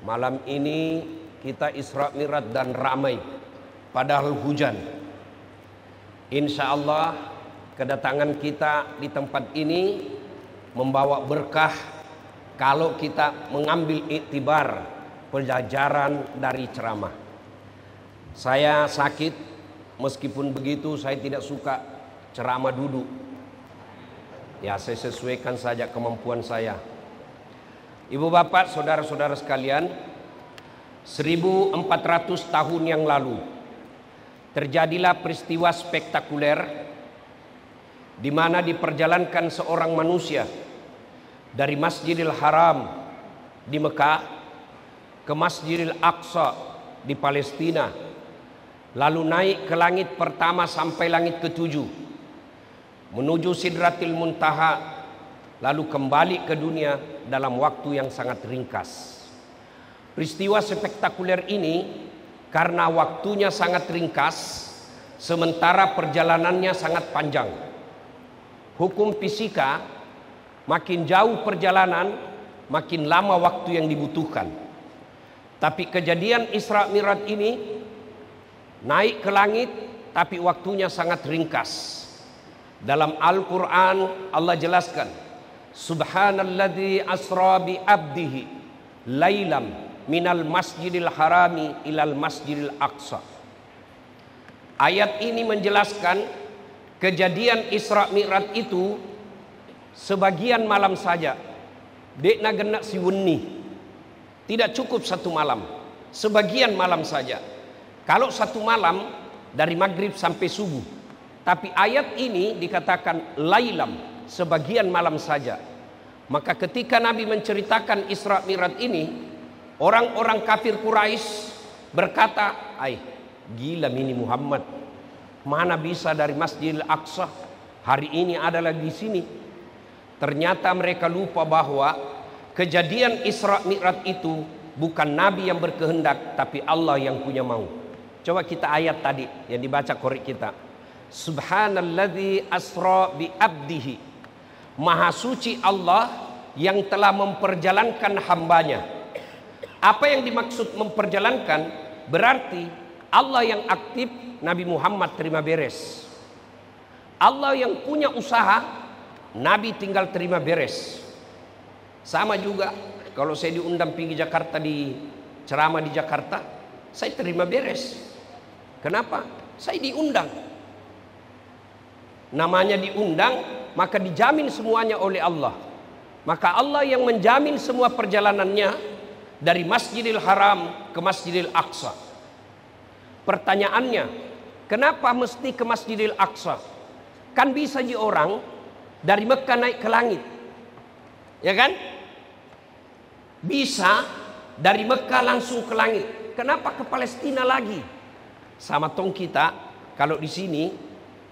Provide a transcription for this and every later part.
Malam ini kita Isra Mi'raj dan ramai, padahal hujan. Insya Allah kedatangan kita di tempat ini membawa berkah kalau kita mengambil iktibar pelajaran dari ceramah. Saya sakit, meskipun begitu saya tidak suka ceramah duduk. Ya, saya sesuaikan saja kemampuan saya. Ibu bapak, saudara-saudara sekalian, 1400 tahun yang lalu terjadilah peristiwa spektakuler di mana diperjalankan seorang manusia dari Masjidil Haram di Mekah ke Masjidil Aqsa di Palestina, lalu naik ke langit pertama sampai langit ketujuh, menuju Sidratil Muntaha, lalu kembali ke dunia dalam waktu yang sangat ringkas. Peristiwa spektakuler ini karena waktunya sangat ringkas, sementara perjalanannya sangat panjang. Hukum fisika, makin jauh perjalanan, makin lama waktu yang dibutuhkan. Tapi kejadian Isra Mi'raj ini naik ke langit, tapi waktunya sangat ringkas. Dalam Al-Quran Allah jelaskan, Subhanalladzi asra bi abdihi lailam minal masjidil harami ilal masjidil aqsa. Ayat ini menjelaskan kejadian Isra Mi'raj itu sebagian malam saja. Dekna genak si wenni. Tidak cukup satu malam, sebagian malam saja. Kalau satu malam dari maghrib sampai subuh. Tapi ayat ini dikatakan lailam, sebagian malam saja. Maka ketika Nabi menceritakan Isra Mi'raj ini, orang-orang kafir Quraisy berkata, "Ai, gila ini Muhammad. Mana bisa dari Masjidil Aqsa? Hari ini ada lagi di sini." Ternyata mereka lupa bahwa kejadian Isra Mi'raj itu bukan Nabi yang berkehendak, tapi Allah yang punya mau. Coba kita ayat tadi yang dibaca korek kita. Subhanalladzi asra bi abdihi. Maha suci Allah yang telah memperjalankan hambanya. Apa yang dimaksud memperjalankan? Berarti Allah yang aktif, Nabi Muhammad terima beres. Allah yang punya usaha, Nabi tinggal terima beres. Sama juga kalau saya diundang pergi Jakarta di ceramah di Jakarta, saya terima beres. Kenapa? Saya diundang. Namanya diundang, maka dijamin semuanya oleh Allah. Maka Allah yang menjamin semua perjalanannya dari Masjidil Haram ke Masjidil Aqsa. Pertanyaannya, kenapa mesti ke Masjidil Aqsa? Kan bisa di orang dari Mekah naik ke langit, ya kan? Bisa dari Mekah langsung ke langit. Kenapa ke Palestina lagi? Sama tong kita, kalau di sini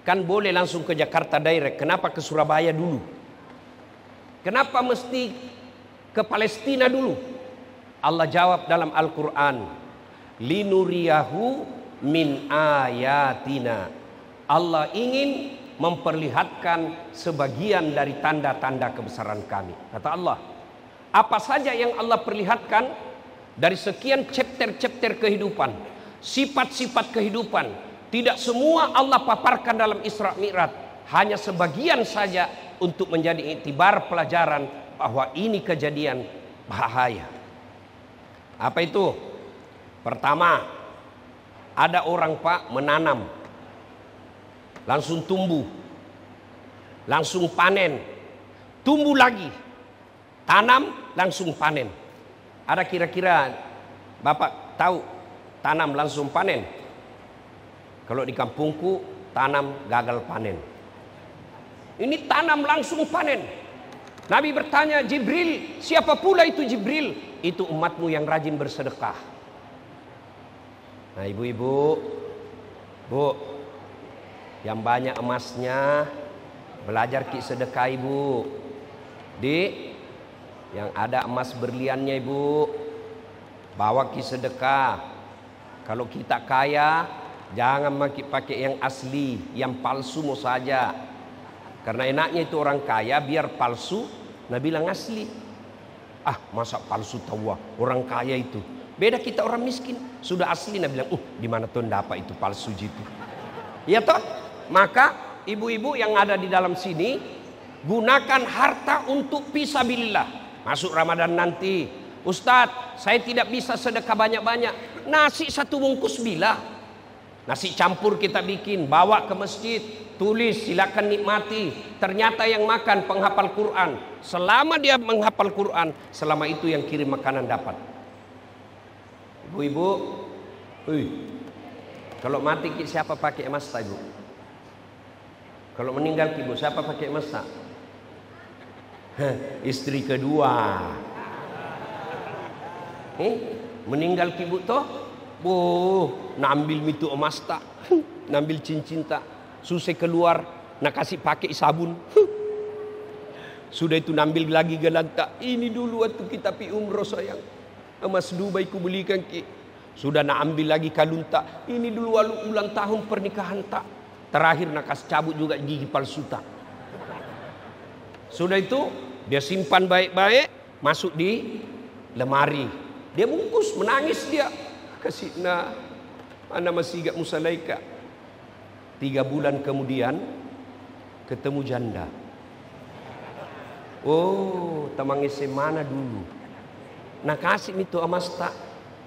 kan boleh langsung ke Jakarta direct. Kenapa ke Surabaya dulu? Kenapa mesti ke Palestina dulu? Allah jawab dalam Al-Quran, linuriyahu min ayatina. Allah ingin memperlihatkan sebagian dari tanda-tanda kebesaran kami. Kata Allah, apa saja yang Allah perlihatkan dari sekian chapter-chapter kehidupan, sifat-sifat kehidupan, tidak semua Allah paparkan dalam Isra Mi'raj, hanya sebagian saja untuk menjadi iktibar pelajaran bahwa ini kejadian bahaya. Apa itu? Pertama, ada orang Pak menanam, langsung tumbuh, langsung panen, tumbuh lagi, tanam, langsung panen. Ada kira-kira Bapak tahu tanam langsung panen? Kalau di kampungku tanam gagal panen. Ini tanam langsung panen. Nabi bertanya, Jibril, siapa pula itu Jibril? Itu umatmu yang rajin bersedekah. Nah ibu-ibu, bu, yang banyak emasnya, belajar ki sedekah ibu. Di, yang ada emas berliannya ibu, bawa ki sedekah. Kalau kita kaya, jangan pakai yang asli, yang palsu mau saja. Karena enaknya itu orang kaya biar palsu, Nabi bilang asli. Ah, masa palsu tahu orang kaya itu. Beda kita orang miskin. Sudah asli Nabi bilang, di mana tuh dapat itu palsu gitu. Ya toh? Maka ibu-ibu yang ada di dalam sini, gunakan harta untuk fisabilillah. Masuk Ramadan nanti, Ustadz, saya tidak bisa sedekah banyak-banyak. Nasi 1 bungkus bila. Nasi campur kita bikin, bawa ke masjid, tulis, silakan nikmati. Ternyata yang makan penghafal Quran. Selama dia menghafal Quran, selama itu yang kirim makanan dapat. Ibu-ibu, kalau mati siapa pakai emas tak, Ibu? Kalau meninggal Ibu, siapa pakai emas tak? Istri kedua. Meninggal Ibu toh, nambil mitu emas tak, nambil cincin tak, susah keluar, nak kasih pakai sabun. Sudah itu nambil lagi gelang tak. Ini dulu waktu kita pi umroh sayang, emas Dubai ku belikan ki. Sudah nak ambil lagi kalung tak. Ini dulu ulang tahun pernikahan tak. Terakhir nak kasih cabut juga gigi palsu tak. Sudah itu dia simpan baik-baik, masuk di lemari. Dia bungkus, menangis dia. Kasih mana masih gak musalaika. 3 bulan kemudian ketemu janda. Oh, tamangis mana dulu? Nah kasih itu emas tak.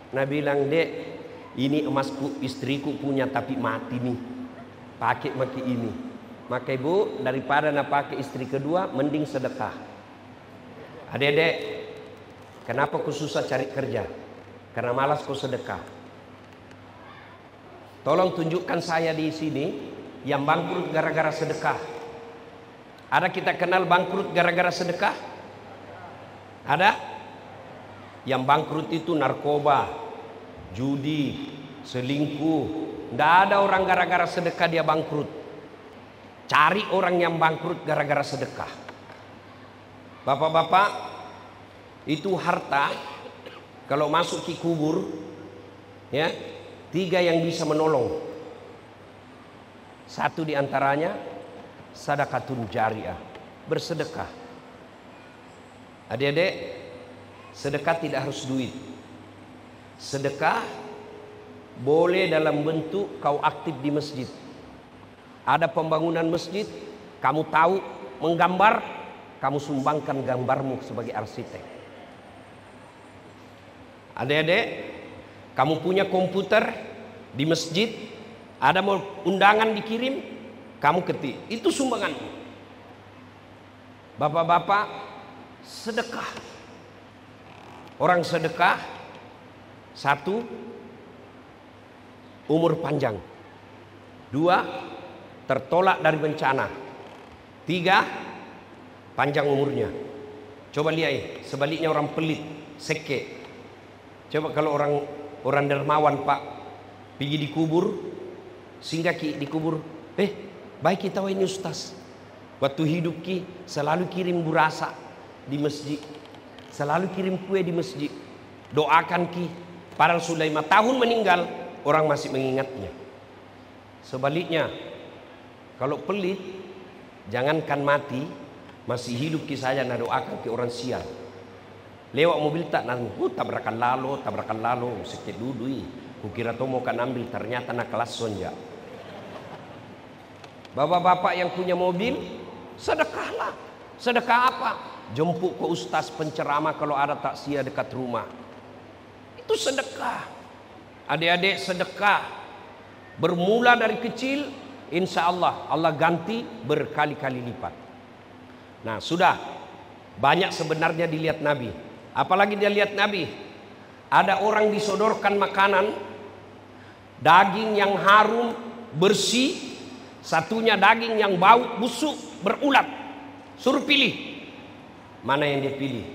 Nah bilang, dek, ini emasku, istriku punya tapi mati nih. Pakai ini. Maka Ibu, daripada nak pakai istri kedua, mending sedekah. Adek-dek, kenapa kau susah cari kerja? Karena malas kau sedekah. Tolong tunjukkan saya di sini yang bangkrut gara-gara sedekah. Ada kita kenal bangkrut gara-gara sedekah? Ada? Yang bangkrut itu narkoba, judi, selingkuh. Tidak ada orang gara-gara sedekah dia bangkrut. Cari orang yang bangkrut gara-gara sedekah. Bapak-bapak, itu harta kalau masuk ke kubur, ya, 3 yang bisa menolong. 1 diantaranya sedekatun jariah, bersedekah. Adik-adik, sedekah tidak harus duit. Sedekah boleh dalam bentuk kau aktif di masjid. Ada pembangunan masjid, kamu tahu menggambar, kamu sumbangkan gambarmu sebagai arsitek. Adik-adik, kamu punya komputer di masjid, ada mau undangan dikirim, kamu ketik, itu sumbanganmu. Bapak-bapak, sedekah. Orang sedekah, 1, umur panjang. 2, tertolak dari bencana. 3, panjang umurnya. Coba lihat, sebaliknya orang pelit, seke. Coba kalau orang dermawan Pak, pergi dikubur, singgah di kubur, baik kita ini Ustaz. Waktu hidup ki selalu kirim burasa di masjid, selalu kirim kue di masjid. Doakan ki, padahal sudah 5 tahun meninggal, orang masih mengingatnya. Sebaliknya, kalau pelit, jangankan mati, masih hidup ki saja nak doakan ke orang sial. Lewat mobil tak tabrakan lalu, sikit dudui. Kukira tu mau kan ambil, ternyata nak kelas sonja. Bapak-bapak yang punya mobil, sedekahlah. Sedekah apa? Jemput ke ustaz penceramah kalau ada takziah dekat rumah. Itu sedekah. Adik-adik, sedekah bermula dari kecil, insya Allah Allah ganti berkali-kali lipat. Nah sudah banyak sebenarnya dilihat Nabi. Apalagi dia lihat Nabi, ada orang disodorkan makanan, daging yang harum bersih, satunya daging yang bau busuk berulat. Suruh pilih, mana yang dia pilih?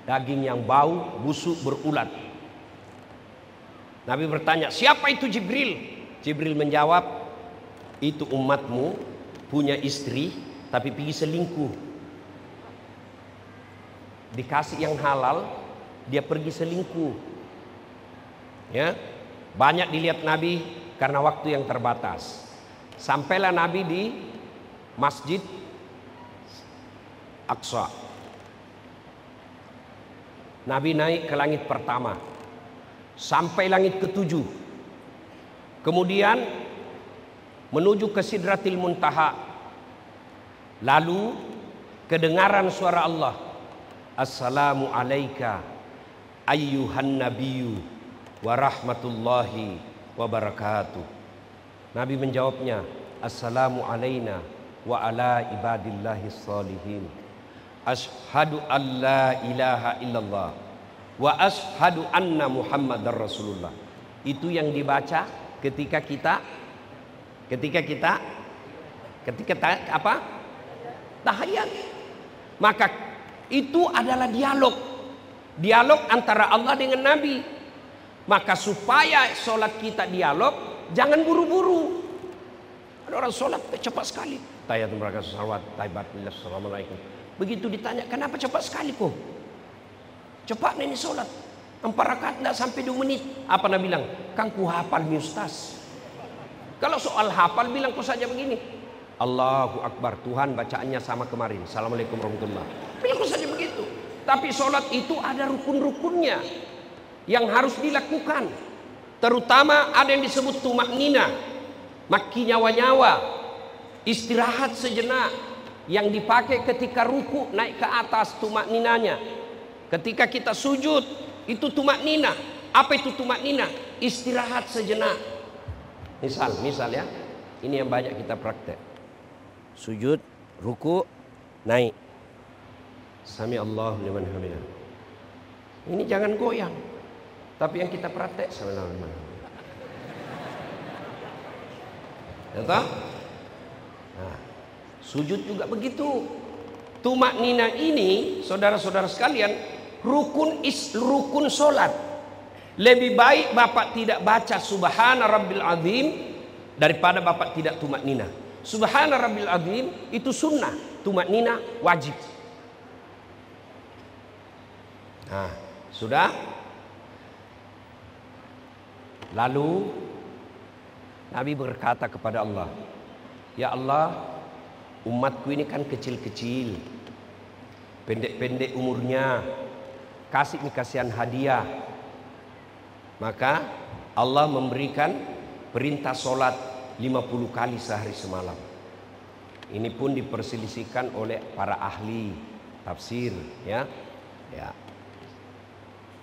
Daging yang bau busuk berulat. Nabi bertanya, siapa itu Jibril? Jibril menjawab, itu umatmu punya istri tapi pergi selingkuh. Dikasih yang halal, dia pergi selingkuh. Ya, banyak dilihat Nabi karena waktu yang terbatas. Sampailah Nabi di Masjid Aqsa. Nabi naik ke langit pertama sampai langit ketujuh. Kemudian menuju ke Sidratil Muntaha. Lalu kedengaran suara Allah, Assalamu alayka ayyuhan nabiyyu wa rahmatullahi wa barakatuh. Nabi menjawabnya, Assalamu alayna wa ala ibadillahis salihin. Ashhadu an la ilaha illallah wa ashhadu anna Muhammadar Rasulullah. Itu yang dibaca ketika apa? Tahiyat. Maka itu adalah dialog antara Allah dengan Nabi. Maka supaya sholat kita dialog, jangan buru-buru. Ada orang sholat cepat sekali. Tahiyatul barakatuh salawat taibat assalamualaikum. Begitu ditanya, kenapa cepat sekali kok? Cepat ini sholat 4 rakaat tidak sampai 2 menit. Apa Nabi bilang? Kan ku hafal mi ustaz. Kalau soal hafal bilang kok saja begini, Allahu Akbar, Tuhan bacaannya sama kemarin, Assalamualaikum warahmatullahi wabarakatuh. Bilang kok saja begitu. Tapi sholat itu ada rukun-rukunnya yang harus dilakukan. Terutama ada yang disebut tumaknina, maki nyawa-nyawa, istirahat sejenak, yang dipakai ketika ruku naik ke atas tumakninanya. Ketika kita sujud itu tumaknina. Apa itu tumaknina? Istirahat sejenak. Misal ya, ini yang banyak kita praktek. Sujud, ruku, naik. Sami Allahu liman hamidah. Ini jangan goyang. Tapi yang kita praktek sami Allahu liman hamidah. Ya toh? Nah, sujud juga begitu. Tumaknina ini, saudara-saudara sekalian, rukun solat. Lebih baik Bapak tidak baca Subhana Rabbil Azim daripada Bapak tidak tumaknina. Subhana Rabbil Azim itu sunnah, tumaknina wajib. Nah, sudah. Lalu Nabi berkata kepada Allah, Ya Allah, umatku ini kan kecil-kecil, pendek-pendek umurnya, kasihan hadiah. Maka Allah memberikan perintah solat 50 kali sehari semalam. Ini pun diperselisihkan oleh para ahli tafsir, ya.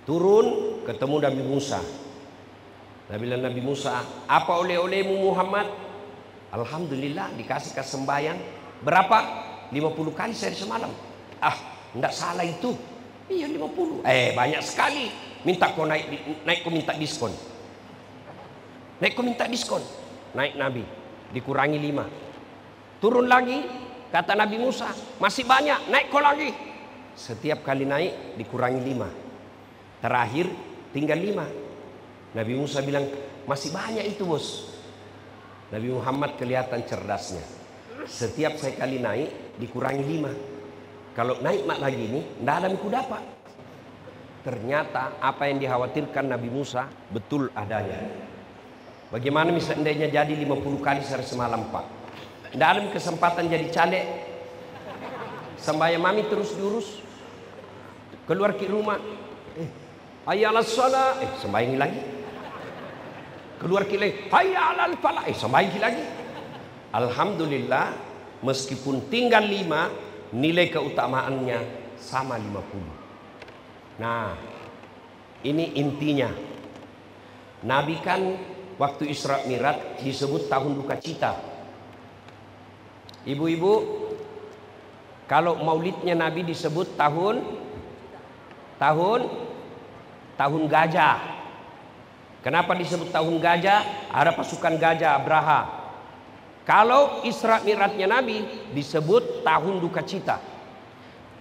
Turun ketemu Nabi Musa. Nabi Musa, apa oleh-olehmu Muhammad? Alhamdulillah dikasih sembahyang. Berapa? 50 kali sehari semalam. Enggak salah itu. Iya 50. Banyak sekali. Minta kau naik kau minta diskon. Naik kau minta diskon. Naik Nabi, dikurangi 5. Turun lagi, kata Nabi Musa, masih banyak, naik kau lagi. Setiap kali naik dikurangi 5. Terakhir tinggal 5. Nabi Musa bilang, masih banyak itu bos. Nabi Muhammad kelihatan cerdasnya. Setiap saya kali naik dikurangi 5. Kalau naik lagi ini, tidak ada yang dapat. Ternyata apa yang dikhawatirkan Nabi Musa betul adanya. Bagaimana misalnya jadi 50 kali sehari semalam Pak? Tidak ada kesempatan jadi caleg. Sembahyang mami terus diurus. Keluar ke rumah. Hayya 'alas shalah. Sembahyang lagi. Keluar ke lagi. Hayya 'alal falah. Sembahyang lagi. Alhamdulillah, meskipun tinggal 5, nilai keutamaannya sama 50. Nah, ini intinya. Nabi kan waktu Isra Mi'raj disebut tahun duka cita. Ibu-ibu, kalau maulidnya Nabi disebut tahun gajah. Kenapa disebut tahun gajah? Ada pasukan gajah Abraha. Kalau Isra Mi'rajnya Nabi disebut tahun duka cita.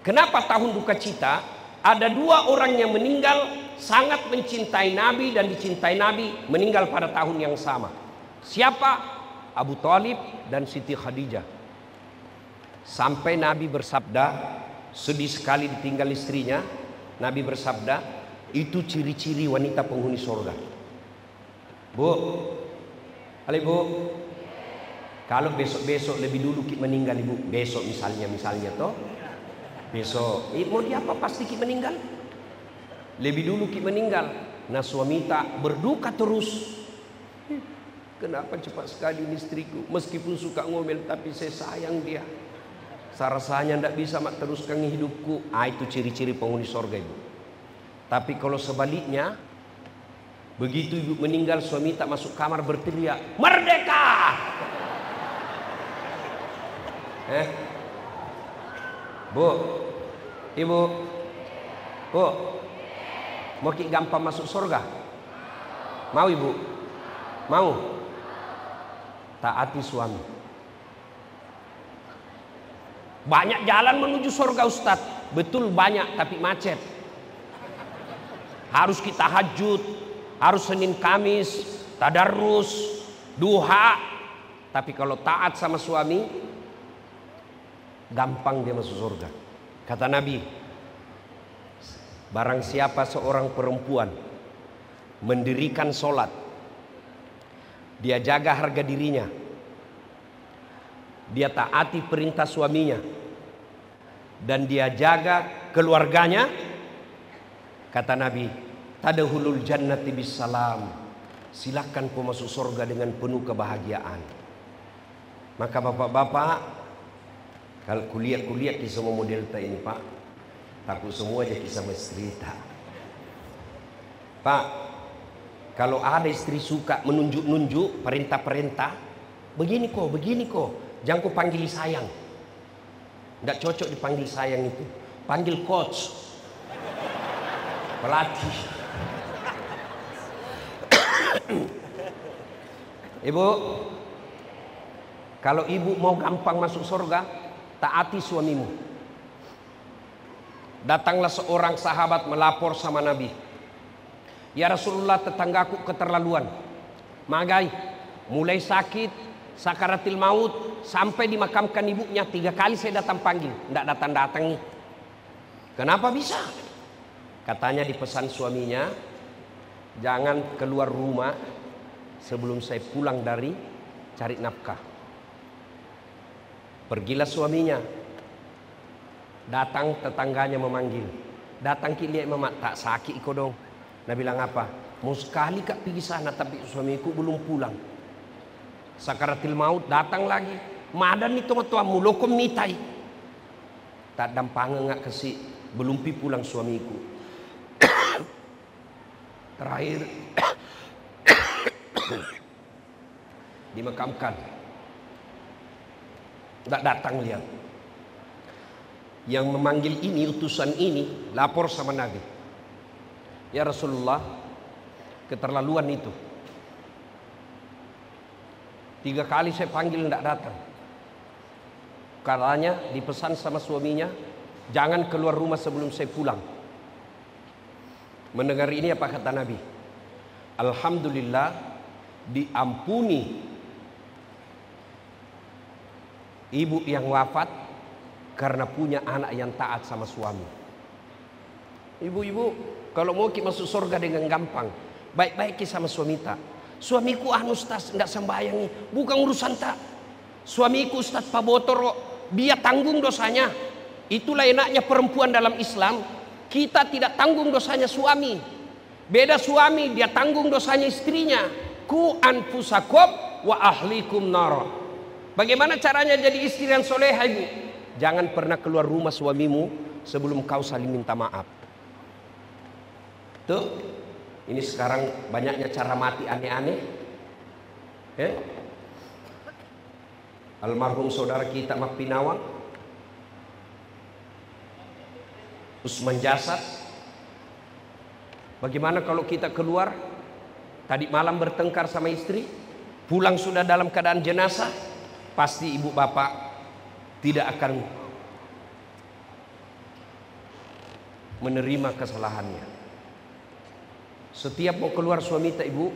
Kenapa tahun duka cita? Ada 2 orang yang meninggal sangat mencintai Nabi dan dicintai Nabi, meninggal pada tahun yang sama. Siapa? Abu Thalib dan Siti Khadijah. Sampai Nabi bersabda, sedih sekali ditinggal istrinya. Nabi bersabda, itu ciri-ciri wanita penghuni surga. Bu, halo ibu, kalau besok-besok lebih dulu kita meninggal ibu, besok misalnya toh, besok, mau diapa pasti kita meninggal? Lebih dulu ki meninggal. Nah suami tak berduka terus. Kenapa cepat sekali ini istriku? Meskipun suka ngomel tapi saya sayang dia. Rasanya tidak bisa mak teruskan hidupku. Itu ciri-ciri penghuni sorga ibu. Tapi kalau sebaliknya, begitu ibu meninggal suami tak masuk kamar berteriak, merdeka! Bu, ibu, bu, mau ki gampang masuk surga? Mau ibu? Mau? Taati suami. Banyak jalan menuju surga Ustadz. Betul banyak tapi macet. Harus kita tahajud, harus Senin Kamis, tadarus, duha. Tapi kalau taat sama suami, gampang dia masuk surga. Kata Nabi, barang siapa seorang perempuan mendirikan sholat, dia jaga harga dirinya, dia taati perintah suaminya, dan dia jaga keluarganya, kata Nabi, tadkhulul jannati bisalam, silakan kau masuk surga dengan penuh kebahagiaan. Maka bapak-bapak, kalau kuliah di semua model ini pak, takut semua aja kisah cerita. Pak, kalau ada istri suka menunjuk-nunjuk perintah-perintah, begini kok, jangan kau panggil sayang. Tidak cocok dipanggil sayang itu, panggil coach, pelatih. Ibu, kalau ibu mau gampang masuk surga, taati suamimu. Datanglah seorang sahabat melapor sama Nabi, ya Rasulullah, tetanggaku keterlaluan, magai, mulai sakit, sakaratil maut, sampai dimakamkan ibunya 3 kali saya datang panggil, tidak datang-datangi. Kenapa bisa? Katanya dipesan suaminya, jangan keluar rumah sebelum saya pulang dari cari nafkah. Pergilah suaminya, datang tetangganya memanggil, datang ki lihat mama tak sakit kau dong. Nah bilang apa? Mau sekali kak pergi sana tapi suamiku belum pulang. Sakaratil maut datang lagi, madan itu matua mulokom nitai. Tak dampangan ngak kesik, belum pi pulang suamiku. Terakhir dimakamkan, tidak datang lihat. Yang memanggil ini, utusan ini, lapor sama Nabi, ya Rasulullah, keterlaluan itu. 3 kali saya panggil tidak datang. Katanya dipesan sama suaminya, jangan keluar rumah sebelum saya pulang. Mendengar ini apa kata Nabi? Alhamdulillah, diampuni ibu yang wafat karena punya anak yang taat sama suami. Ibu-ibu, kalau mau kita masuk surga dengan gampang, baik-baik sama suami tak. Suamiku Ustaz tidak sembayangi, bukan urusan tak. Suamiku Ustaz Pabotoro, dia tanggung dosanya. Itulah enaknya perempuan dalam Islam. Kita tidak tanggung dosanya suami. Beda suami, dia tanggung dosanya istrinya. Ku anfusakum wa ahlikum nar. Bagaimana caranya jadi istri yang solehah ibu? Jangan pernah keluar rumah suamimu sebelum kau saling minta maaf. Tuh, ini sekarang banyaknya cara mati aneh-aneh. Almarhum saudara kita Mak Pinawang, Usman Jasad. Bagaimana kalau kita keluar tadi malam bertengkar sama istri, pulang sudah dalam keadaan jenazah, pasti ibu bapak tidak akan menerima kesalahannya. Setiap mau keluar suami tak ibu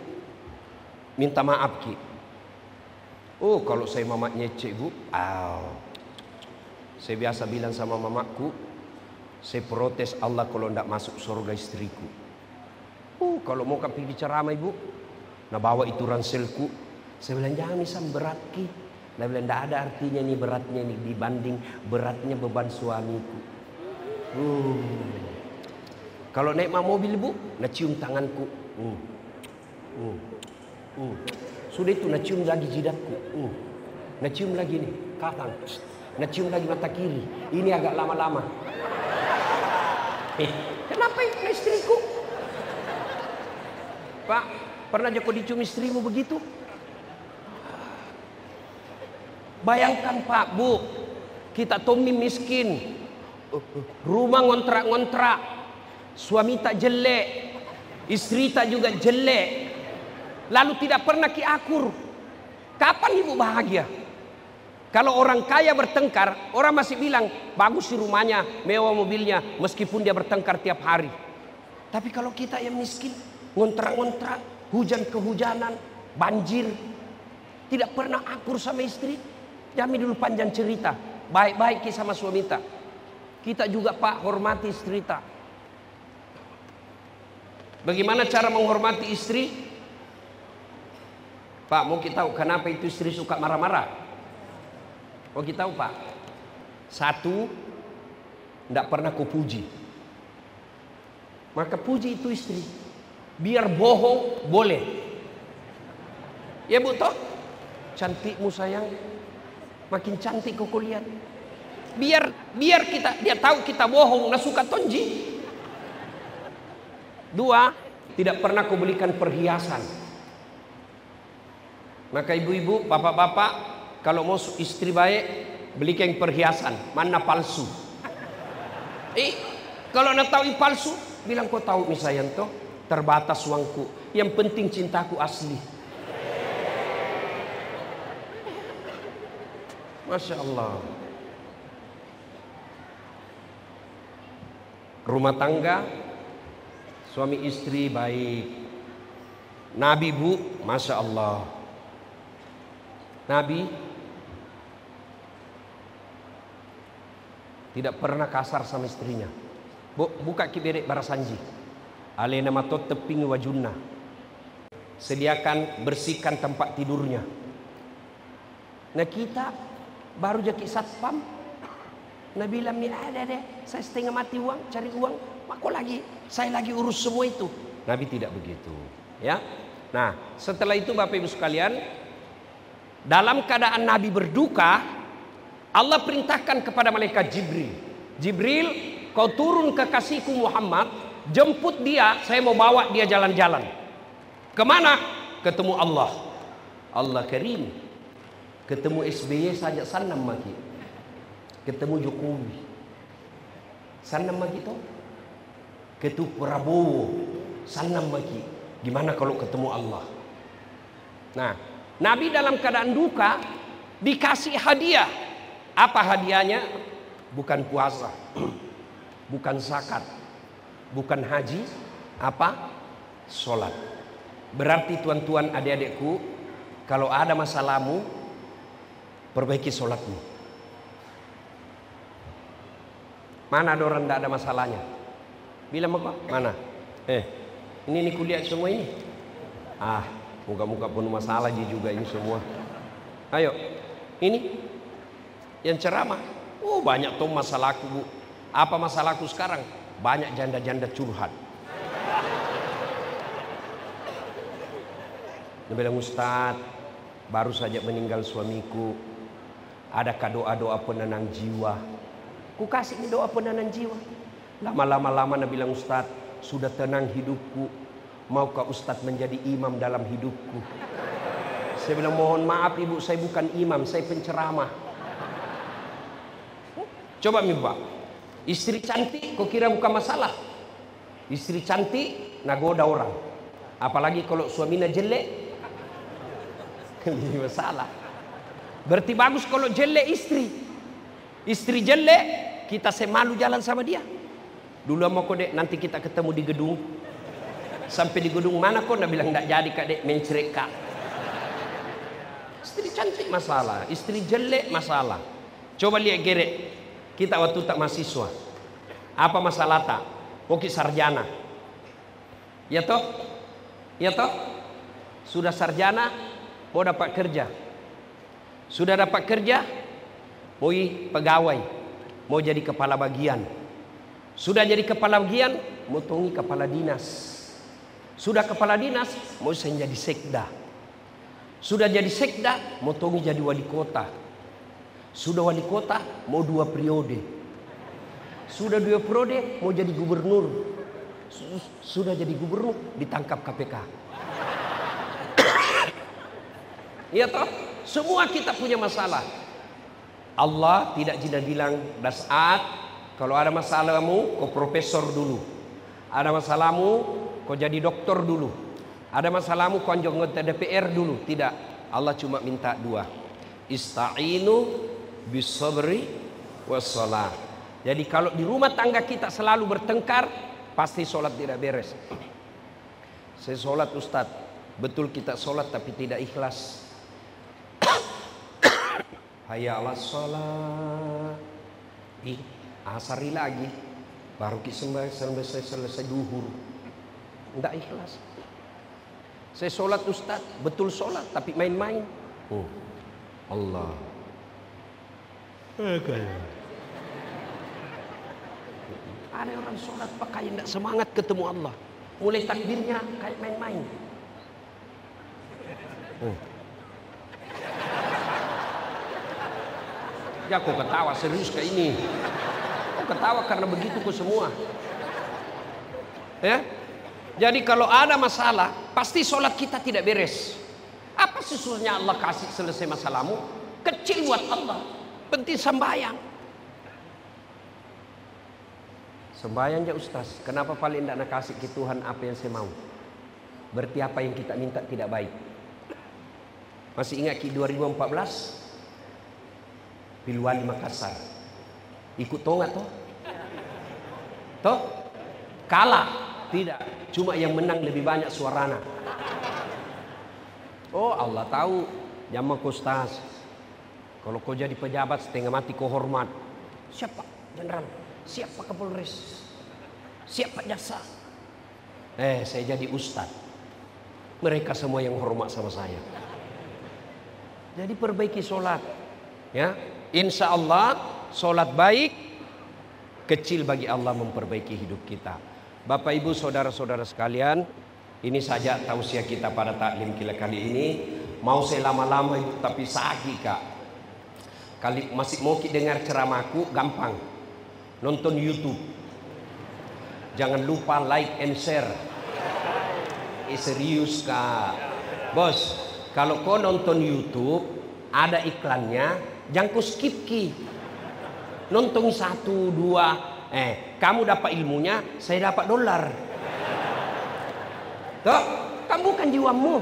minta maaf ki. Oh kalau saya mamak nyece ibu, saya biasa bilang sama mamakku, saya protes Allah kalau tidak masuk surga istriku. Kalau mau pergi ceramah ibu, nah bawa itu ranselku, saya bilang jangan misal berat ki. Nah bilang tidak ada artinya nih beratnya nih dibanding beratnya beban suamiku. Kalau naik mobil ibu, nak cium tanganku. Sudah itu nak cium lagi jidatku. Nak cium lagi nih, kakang. Nak cium lagi mata kiri. Ini agak lama-lama. Kenapa ini istriku? Pak, pernah kau dicium istrimu begitu? Bayangkan Pak, Bu, kita Tommy miskin, rumah ngontrak-ngontrak, suami tak jelek, istri tak juga jelek, lalu tidak pernah kiakur. Kapan ibu bahagia? Kalau orang kaya bertengkar, orang masih bilang bagus sih rumahnya, mewah mobilnya, meskipun dia bertengkar tiap hari. Tapi kalau kita yang miskin, ngontrak-ngontrak, hujan kehujanan, banjir, tidak pernah akur sama istri. Kami dulu panjang cerita, baik-baik sama suami kita. Kita juga Pak hormati istri kita. Bagaimana cara menghormati istri? Pak, mau kita tahu kenapa itu istri suka marah-marah? Mau kita tahu Pak? Satu, tidak pernah kau puji. Maka puji itu istri. Biar bohong boleh. Ya Bu toh? Cantikmu sayang. Makin cantik kau lihat. Biar dia tahu kita bohong, nah suka tonji. Dua, tidak pernah kau belikan perhiasan. Maka ibu-ibu, bapak-bapak, kalau mau istri baik, belikan perhiasan, mana palsu. Kalau nak tahu palsu, bilang kau tahu misalnya toh, terbatas uangku. Yang penting cintaku asli. Masya Allah. Rumah tangga, suami istri baik. Nabi Bu, Masya Allah. Nabi tidak pernah kasar sama istrinya. Buka kiberek barasanji. Alena matot teping wajunna. Sediakan, bersihkan tempat tidurnya. Nah kita baru jadi satpam, Nabi bilang ni ada deh, saya setengah mati uang, cari uang, aku lagi, saya lagi urus semua itu. Nabi tidak begitu, ya. Nah, setelah itu Bapak Ibu sekalian, dalam keadaan Nabi berduka, Allah perintahkan kepada malaikat Jibril, Jibril, kau turun ke kasihku Muhammad, jemput dia, saya mau bawa dia jalan-jalan. Kemana? Ketemu Allah. Allah Karim. Ketemu SBY saja sanam lagi. Ketemu Jokowi sanam lagi toh. Ketemu Prabowo sanam lagi. Gimana kalau ketemu Allah? Nah, Nabi dalam keadaan duka dikasih hadiah. Apa hadiahnya? Bukan puasa, bukan zakat, bukan haji, apa? Sholat. Berarti tuan-tuan adik-adikku, kalau ada masalahmu, perbaiki sholatmu. Mana ada orang tidak ada masalahnya? Bilang apa? Mana? Ini kuliah semua ini. Muka-muka penuh masalah juga ini semua. Ayo, ini yang ceramah. Banyak tuh masalahku Bu. Apa masalahku sekarang? Banyak janda-janda curhat. Dia bilang, Ustaz, baru saja meninggal suamiku. Adakah doa-doa penenang jiwa? Ku kasih ini doa penenang jiwa. Lama-lama Nabi bilang, Ustaz, sudah tenang hidupku. Maukah Ustaz menjadi imam dalam hidupku? Saya bilang, mohon maaf Ibu, saya bukan imam, saya penceramah. Coba Pak, istri cantik kok kira bukan masalah? Istri cantik nagoda orang. Apalagi kalau suaminya jelek, ini masalah. Berarti bagus kalau jelek istri. Istri jelek, kita semalu jalan sama dia. Dulu mau kok dek, nanti kita ketemu di gedung. Sampai di gedung mana kok? Nak bilang tidak jadi kak dek, mencerek kak. Istri cantik masalah, istri jelek masalah. Coba lihat gerek. Kita waktu tak mahasiswa. Apa masalah tak? Oke sarjana. Ya toh? Ya toh? Sudah sarjana, mau dapat kerja. Sudah dapat kerja, mau pegawai, mau jadi kepala bagian. Sudah jadi kepala bagian, motongi kepala dinas. Sudah kepala dinas, mau saya jadi sekda. Sudah jadi sekda, motongi jadi wali kota. Sudah wali kota, mau 2 periode. Sudah 2 periode, mau jadi gubernur. Sudah jadi gubernur, ditangkap KPK. Iya toh? Semua kita punya masalah. Allah tidak jina bilang, Das'at, kalau ada masalahmu, kau profesor dulu. Ada masalahmu, kau jadi doktor dulu. Ada masalahmu, kau anggota DPR dulu. Tidak. Allah cuma minta 2. Ista'inu bisabri wassalah. Jadi kalau di rumah tangga kita selalu bertengkar, pasti sholat tidak beres. Saya sholat Ustadz, betul kita sholat tapi tidak ikhlas. Hayya 'alas sholat. Asari lagi, baru kita selesai duhur. Tidak ikhlas. Saya sholat Ustadz, betul sholat tapi main-main. Allah. Ada orang sholat pakai tidak semangat ketemu Allah. Mulai takbirnya kayak main-main. Ya kok ketawa serius kayak ini. Kok ketawa karena begitu kok semua. Ya. Jadi kalau ada masalah, pasti sholat kita tidak beres. Apa susahnya Allah kasih selesai masalahmu? Kecil buat Allah. Penting sembahyang. Sembahyang ya Ustaz. Kenapa paling tidak nak kasih ke Tuhan apa yang saya mau? Berarti apa yang kita minta tidak baik. Masih ingat Ki 2014? Pilwali Makassar. Ikut toh nggak toh? Toh? Kalah? Tidak. Cuma yang menang lebih banyak suarana. Oh Allah tahu. Jamak Ustaz. Kalau kau jadi pejabat setengah mati kau hormat. Siapa jenderal? Siapa Kapolres? Siapa jaksa? Saya jadi ustaz. Mereka semua yang hormat sama saya. Jadi perbaiki sholat. Ya, insya Allah sholat baik, kecil bagi Allah memperbaiki hidup kita. Bapak Ibu saudara-saudara sekalian, ini saja tausiah kita pada taklim kita kali ini. Mau saya lama-lama tapi sakit kak. Kali masih mau dengar ceramahku gampang. Nonton YouTube. Jangan lupa like and share. Serius kak. Bos, kalau kau nonton YouTube ada iklannya, jangan kau skip ki. Nonton 1, 2, kamu dapat ilmunya, saya dapat dolar. Toh, kamu kan jiwamu.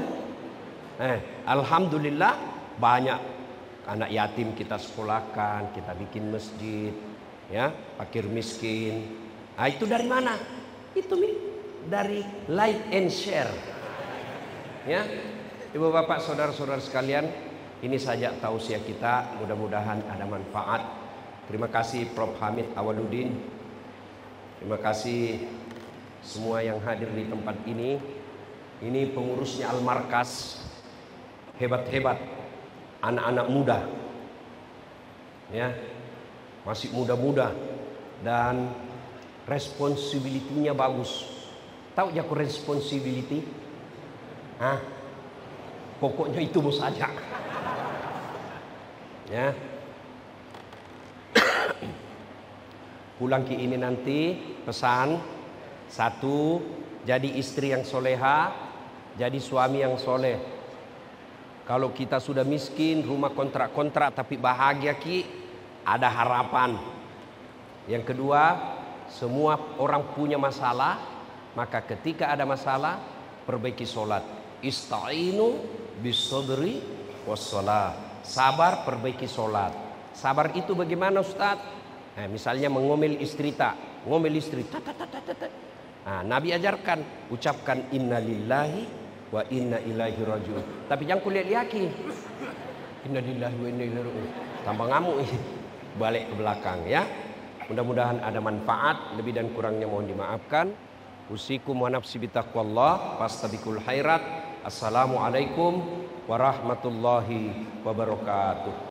Alhamdulillah banyak anak yatim kita sekolahkan, kita bikin masjid. Ya, fakir miskin. Nah, itu dari mana? Itu dari like and share. Ya, Ibu bapak saudara-saudara sekalian, ini saja tausiah kita. Mudah-mudahan ada manfaat. Terima kasih Prof. Hamid Awaludin. Terima kasih semua yang hadir di tempat ini. Ini pengurusnya Al-Markas, hebat-hebat, anak-anak muda. Ya. Masih muda-muda dan responsibility-nya bagus. Tahu ya aku responsibility? Pokoknya itu bos saja. Ya. Pulang ke ini nanti pesan 1, jadi istri yang soleha, jadi suami yang soleh. Kalau kita sudah miskin, rumah kontrak-kontrak tapi bahagia ki, ada harapan. Yang kedua, semua orang punya masalah, maka ketika ada masalah, perbaiki sholat. Ista'inu bisabri wassalah. Sabar, perbaiki sholat. Sabar itu bagaimana Ustaz? Misalnya mengomel istri ngomel istri. Nabi ajarkan, ucapkan innalillahi wa inna ilaihi rajiun. Tapi jangan kulihat lagi. Innalillahi wa inna ilaihi rajiun. Tambah ngamuk ini. Balik ke belakang ya. Mudah-mudahan ada manfaat. Lebih dan kurangnya mohon dimaafkan. Usikum wa nafsi bitaqwallah fastabiqul khairat. Assalamualaikum warahmatullahi wabarakatuh.